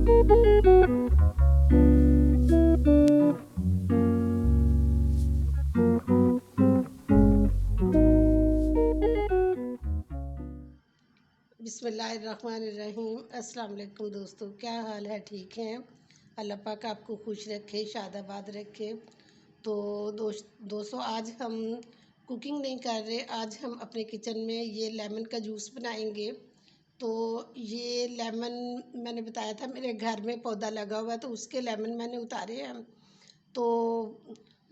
बिस्मिल्लाहिर्रहमानिर्रहीम। अस्सलाम वालेकुम दोस्तों, क्या हाल है? ठीक हैं? अल्लाह पाक आपको खुश रखे, शादाबाद रखे। तो दोस्तों आज हम कुकिंग नहीं कर रहे, आज हम अपने किचन में ये लेमन का जूस बनाएंगे। तो ये लेमन मैंने बताया था मेरे घर में पौधा लगा हुआ है, तो उसके लेमन मैंने उतारे हैं। तो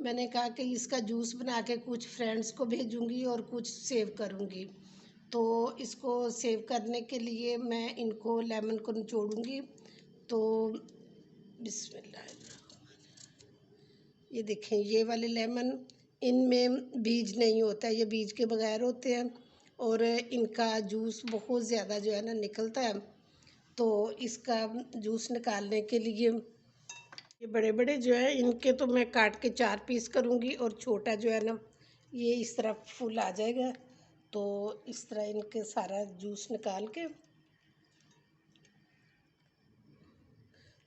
मैंने कहा कि इसका जूस बना के कुछ फ्रेंड्स को भेजूँगी और कुछ सेव करूँगी। तो इसको सेव करने के लिए मैं इनको लेमन को निचोड़ूँगी। तो बिस्मिल्लाह, ये देखें ये वाले लेमन, इनमें बीज नहीं होता है, ये बीज के बगैर होते हैं और इनका जूस बहुत ज़्यादा जो है ना निकलता है। तो इसका जूस निकालने के लिए ये बड़े बड़े जो है इनके तो मैं काट के 4 पीस करूँगी और छोटा जो है ना ये इस तरह फुल आ जाएगा। तो इस तरह इनके सारा जूस निकाल के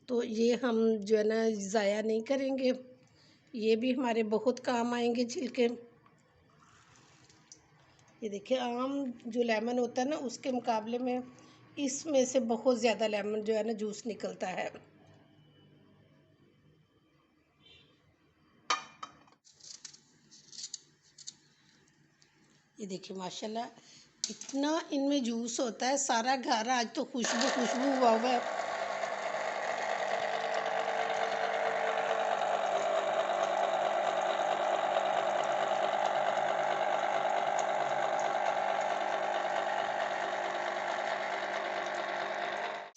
तो ये हम जो है ना ज़ाया नहीं करेंगे, ये भी हमारे बहुत काम आएंगे छिलके। ये देखिए आम जो लेमन होता है ना उसके मुकाबले में इसमें से बहुत ज़्यादा लेमन जो है ना जूस निकलता है। ये देखिए माशाल्लाह इतना इनमें जूस होता है, सारा घर आज तो खुशबू खुशबू हुआ हुआ है।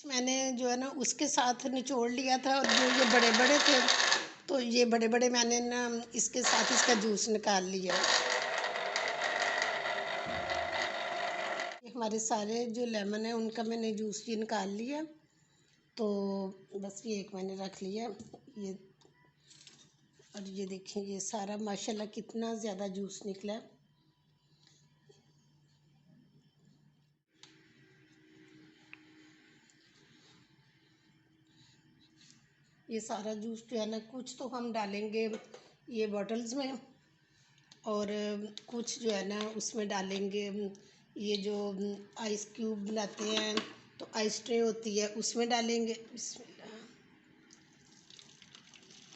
मैंने जो है ना उसके साथ निचोड़ लिया था और जो ये बड़े बड़े थे तो ये बड़े बड़े मैंने ना इसके साथ इसका जूस निकाल लिया। ये हमारे सारे जो लेमन है उनका मैंने जूस ये निकाल लिया। तो बस ये एक मैंने रख लिया ये। और ये देखिए ये सारा माशाल्लाह कितना ज़्यादा जूस निकला है। ये सारा जूस जो है ना कुछ तो हम डालेंगे ये बॉटल्स में और कुछ जो है ना उसमें डालेंगे ये जो आइस क्यूब बनाते हैं तो आइस ट्रे होती है उसमें डालेंगे। बिस्मिल्लाह।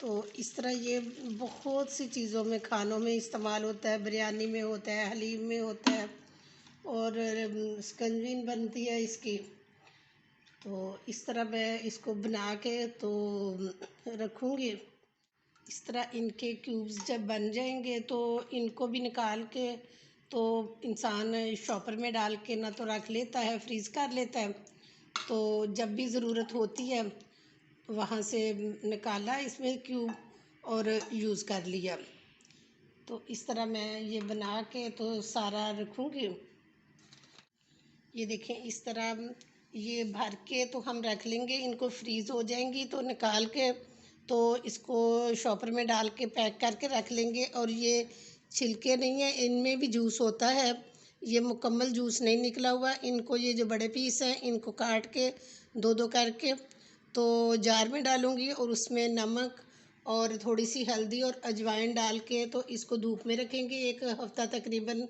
तो इस तरह ये बहुत सी चीज़ों में खानों में इस्तेमाल होता है, बिरयानी में होता है, हलीम में होता है और स्कंजीन बनती है इसकी। तो इस तरह मैं इसको बना के तो रखूँगी। इस तरह इनके क्यूब्स जब बन जाएंगे तो इनको भी निकाल के तो इंसान शॉपर में डाल के ना तो रख लेता है, फ्रीज़ कर लेता है। तो जब भी ज़रूरत होती है वहाँ से निकाला इसमें क्यूब और यूज़ कर लिया। तो इस तरह मैं ये बना के तो सारा रखूँगी। ये देखें इस तरह ये भर के तो हम रख लेंगे, इनको फ्रीज़ हो जाएंगी तो निकाल के तो इसको शॉपर में डाल के पैक करके रख लेंगे। और ये छिलके नहीं है, इनमें भी जूस होता है, ये मुकम्मल जूस नहीं निकला हुआ। इनको ये जो बड़े पीस हैं इनको काट के दो दो करके तो जार में डालूँगी और उसमें नमक और थोड़ी सी हल्दी और अजवाइन डाल के तो इसको धूप में रखेंगे 1 हफ़्ता तकरीबन।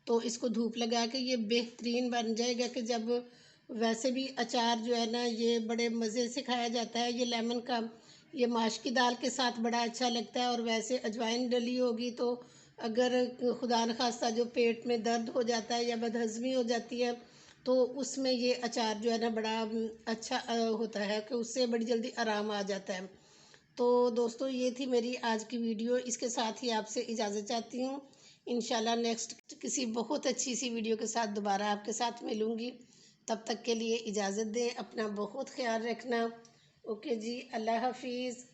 तो इसको धूप लगा के ये बेहतरीन बन जाएगा कि जब वैसे भी अचार जो है ना ये बड़े मज़े से खाया जाता है, ये लेमन का ये माश की दाल के साथ बड़ा अच्छा लगता है। और वैसे अजवाइन डली होगी तो अगर खुदा न खास्ता जो पेट में दर्द हो जाता है या बदहज़मी हो जाती है तो उसमें ये अचार जो है ना बड़ा अच्छा होता है कि उससे बड़ी जल्दी आराम आ जाता है। तो दोस्तों ये थी मेरी आज की वीडियो, इसके साथ ही आपसे इजाज़त चाहती हूँ। इंशाल्लाह नेक्स्ट किसी बहुत अच्छी सी वीडियो के साथ दोबारा आपके साथ मिलूँगी। तब तक के लिए इजाज़त दें, अपना बहुत ख्याल रखना। ओके जी, अल्लाह हाफिज़।